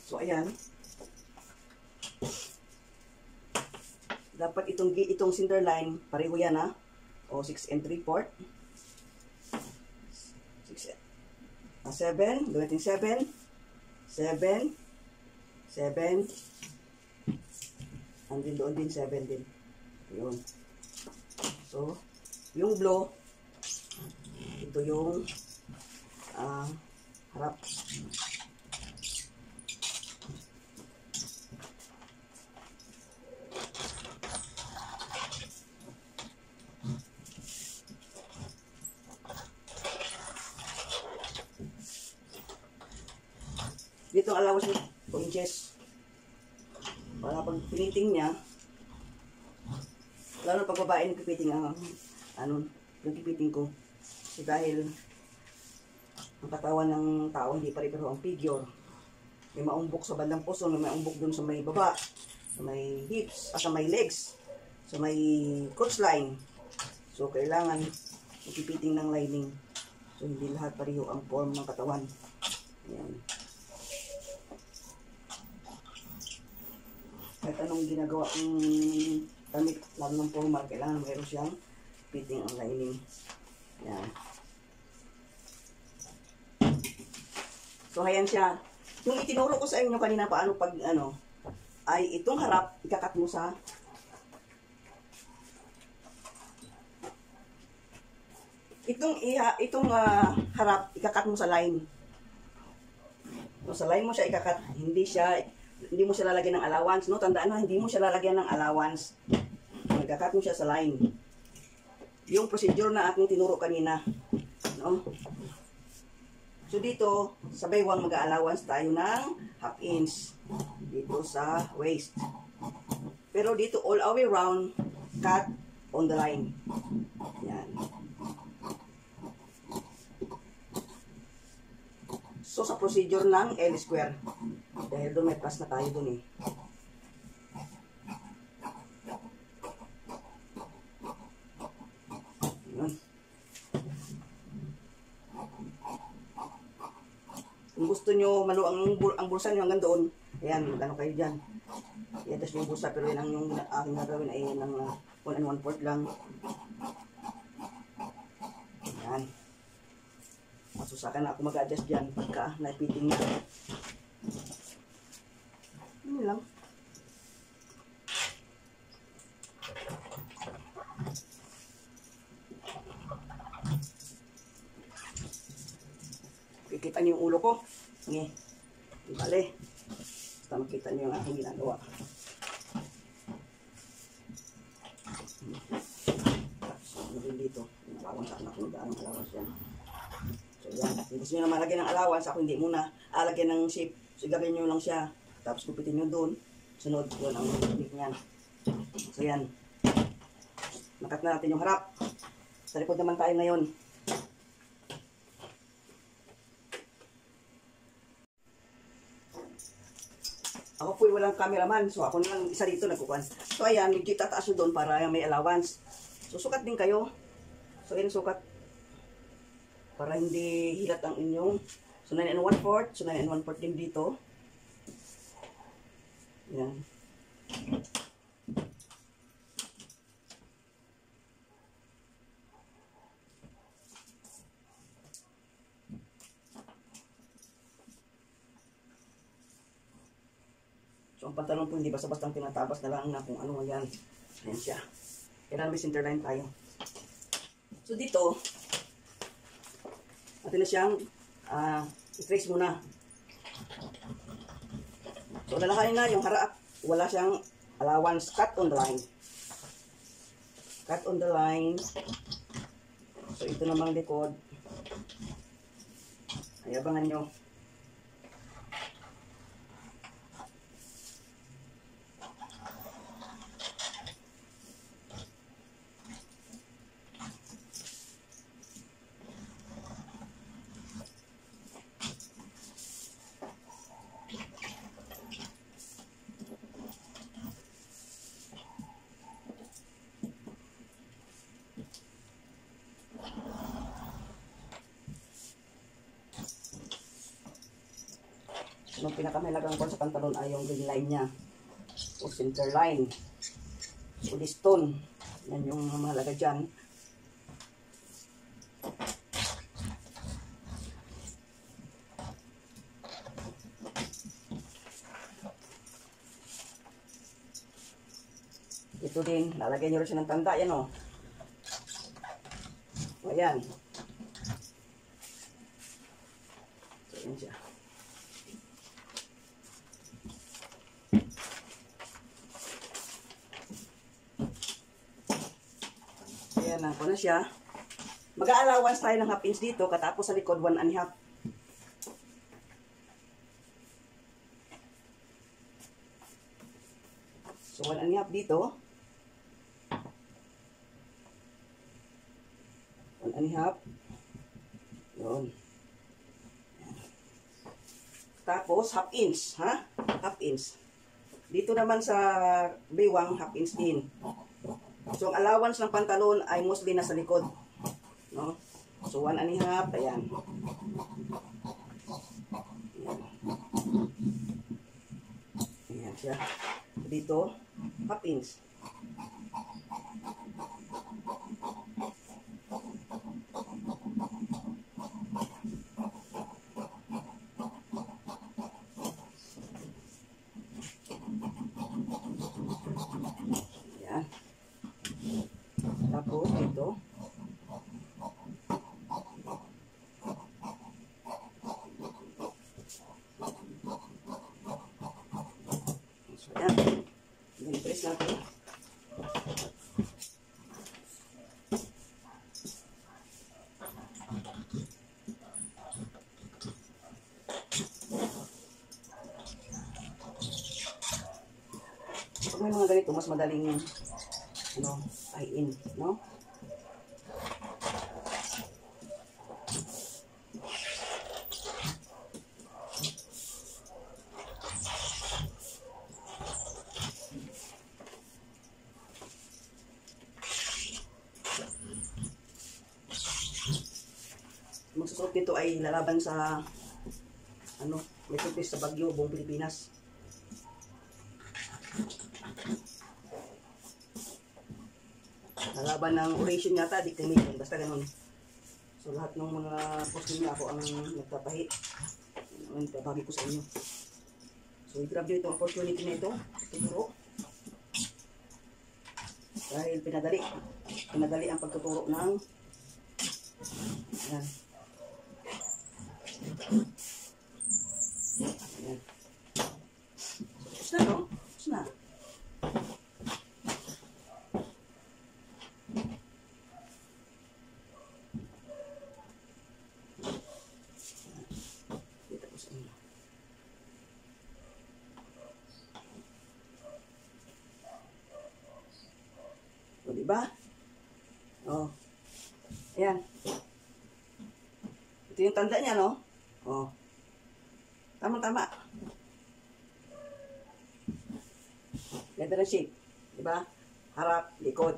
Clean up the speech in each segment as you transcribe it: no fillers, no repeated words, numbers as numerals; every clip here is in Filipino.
So, ayan. Dapat itong center line, pareho yan ha. O, 6 and 3/4. 7, gawin natin 7, 7, 7, and din doon din 7 din. Yun. So, yung blow, ito yung harap. Dito ang allowance ng 2 inches. Para pag piniting niya, lalo pag babae ng pipiting yung pipiting ko. So, dahil ang katawan ng tao hindi pare-pareho ang figure. May maumbok sa bandang puso, may maumbok dun sa may baba, sa may hips, sa may legs, sa may crotch line. So, kailangan ipipiting ng lining. So, hindi lahat pareho ang form ng katawan. Ayan. Kahit anong ginagawa ng damit, lalo ng formal, kailangan mayroon siyang fitting ang lining. Yan. So, ayan siya. Yung itinuro ko sa inyo kanina paano pag, ay itong harap, ikakat mo sa harap, ikakat mo sa line. So, sa line mo siya ikakat, hindi mo siya lalagyan ng allowance, no? Tandaan na, hindi mo siya lalagyan ng allowance. Magkakat mo siya sa line. Yung procedure na aking tinuro kanina, no? So, dito, sa baywang mag-allowance tayo ng 1/2 inch dito sa waist. Pero dito, all the way round, cut on the line. Yan. So, sa procedure ng L square. Dahil doon may plus na tayo doon eh. Yun. Kung gusto nyo ang bulsa nyo hanggang doon, ayan, magano kayo dyan. I-adjust yung bulsa, pero yan ang yung aking gagawin ay yan ang 1 1/4 lang. Ayan. Masusakan na ako mag-adjust dyan pagka na-fitting na. Yun lang. Kikita niyo yung ulo ko. Sige. Bale. Basta makita niyo yung aking ginagawa. So, ano din dito? Allowance saan ako nag-aanong allowance yan. So, yan. Kung gusto nyo na malagyan ng allowance, ako hindi muna alagyan ng shape. So, gawin nyo lang siya. Tapos, kupitin nyo doon. Sunod, yun ang technique niyan. So, yan. Nakat na natin yung harap. Sa likod naman tayo ngayon. Ako po walang cameraman. So, ako na lang isa dito nagkukuhan. So, ayan. Medyo tataas nyo doon para may allowance. So, sukat din kayo. So, yan sukat. Para hindi hilat ang inyong. So, 9 and 1/4. So, 9 and 1/4 din dito. Yan. So, ang pantalon po hindi basta-bastang tinatabas na lang na kung ano yan. Ayan siya. Kailangan may centerline tayo. So, dito, natin na siyang i-trace muna. So, lalakayin na yung harap. Wala siyang allowance. Cut on the line. Cut on the line. So, ito namang likod. Ay, abangan nyo. Yung pinakamahalagang ko sa pantalon ay yung green line niya. O center line. O liston. Yan yung mahalaga dyan. Ito din, lalagyan nyo rin siya ng tanda. Yan o. O yan. So yan siya. Ayan na, kung na siya. Mag-a-allowance tayo ng half inch dito, katapos sa likod 1.5. So 1.5 dito. 1.5. Yun. Tapos half inch, ha? Half inch. Dito naman sa biwang, half inch din. So, ang allowance ng pantalon ay mostly nasa likod. No? So, 1.5. Ayan. Ayan siya. Dito, half inch. Ayan. Tapos, dito. So, ayan. Press natin. Pag may mga ganito, mas madaling tie-in, no? Magsusuot nito ay lalaban sa may tupis sa Bagyo, buong Pilipinas. Lalaban ng oration yata, di kami, basta ganun. So lahat ng mga post niya ako ang nagtapahit. Ang tabagi ko sa inyo. So i-grab nyo itong opportunity na ito, tuturo. Dahil pinadali ang pagtuturo ng ayan. Ayan. Tapos na, no? Tapos na. Dito po sa inyo. O, diba? O. Ayan. Ito yung tanda niya, no? O. Tama-tama. Ganda ng shape. Diba? Harap, likod.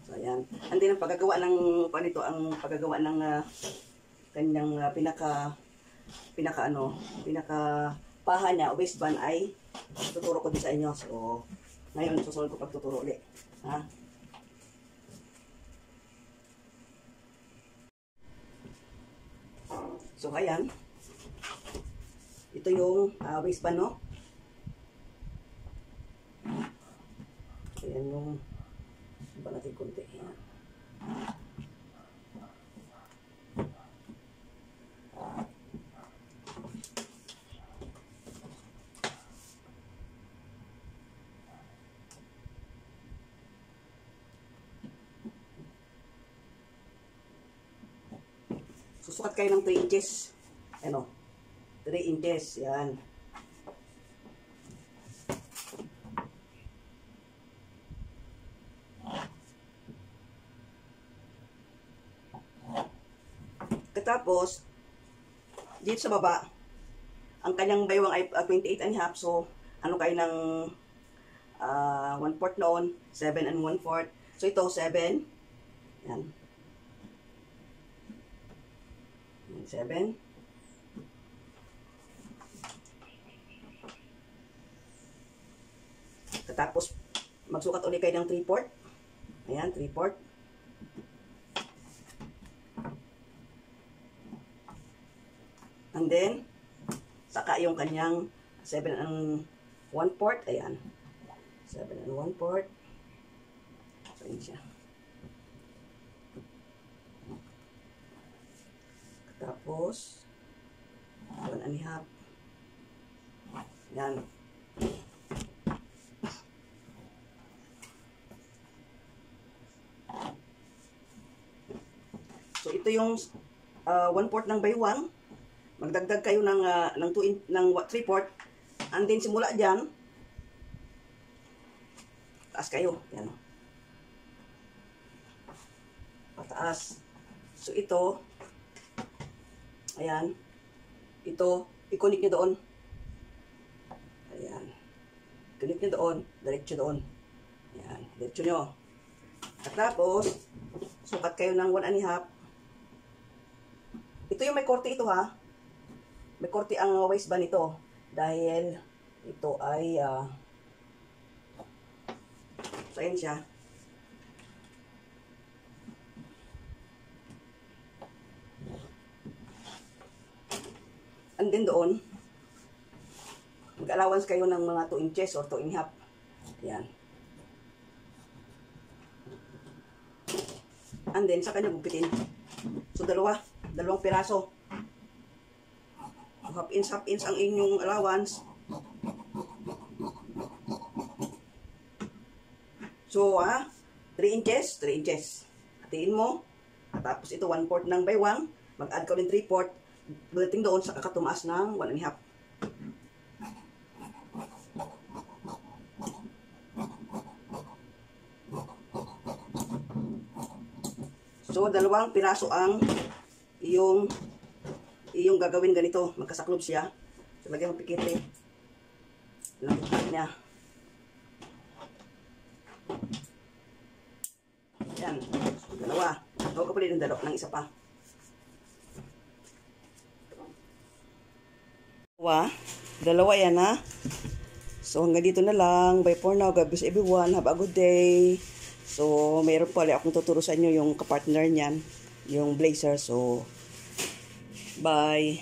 So, ayan. Andin ang paggagawa ng, panito, ang paggagawa ng kanyang pinaka paha niya o waistband ay tuturo ko din sa inyo. So, ngayon susunod ko pagtuturo ulit. Ha? So, ayan. Ito yung waistband, no? Ayan yung ba natin konti. Ayan. Susukat kayo ng 3 inches. Ano? 3 inches. Yan. Tapos, dito sa baba, ang kanyang baywang ay 28.5. So, ano kayo ng 1/4 noon, 7 and 1/4. So, ito, 7. Yan. 7. Tapos, magsukat ulit kayo ng 3/4. Ayan, 3/4. And then, saka yung kanyang 7 1/4. Ayan. 7 1/4. So, yun siya. Tapos, 1 1/2. Yan. So, ito yung 1/4 ng baywang. Magdagdag kayo ng 3/4. And then, simula dyan, taas kayo. Yan. Pataas. So, ito, ayan, ito, i-connect nyo doon. Ayan. Connect nyo doon, diretso doon. Ayan, diretso nyo. At tapos, sukat kayo ng 1 1/2. Ito yung may korte ito ha. May korte ang waistband nito. Dahil ito ay, so ayan siya. And then doon, mag-allowance kayo ng mga 2 inches or 2 1/2. Ayan. And then, saka nyo gupitin. So, dalawang piraso. Half inch ang inyong allowance. So, 3 inches. Hatiin mo. At tapos ito, 1/4 ng baywang. Mag-add ka ulit 3/4. Buliting doon sa kakatumaas ng 1 1/2. So, dalawang piraso ang iyong gagawin ganito. Magkasaklob siya. So, lagyan mo pikiti. Lagyan niya. Yan. So, dalawa. Huwag ka pala ng isa pa. Dalawa yan ha. So, hanggang dito na lang. Bye for now. God bless everyone. Have a good day. So, mayroon pala akong tuturo sa inyo yung kapartner niyan. Yung blazer. So, bye.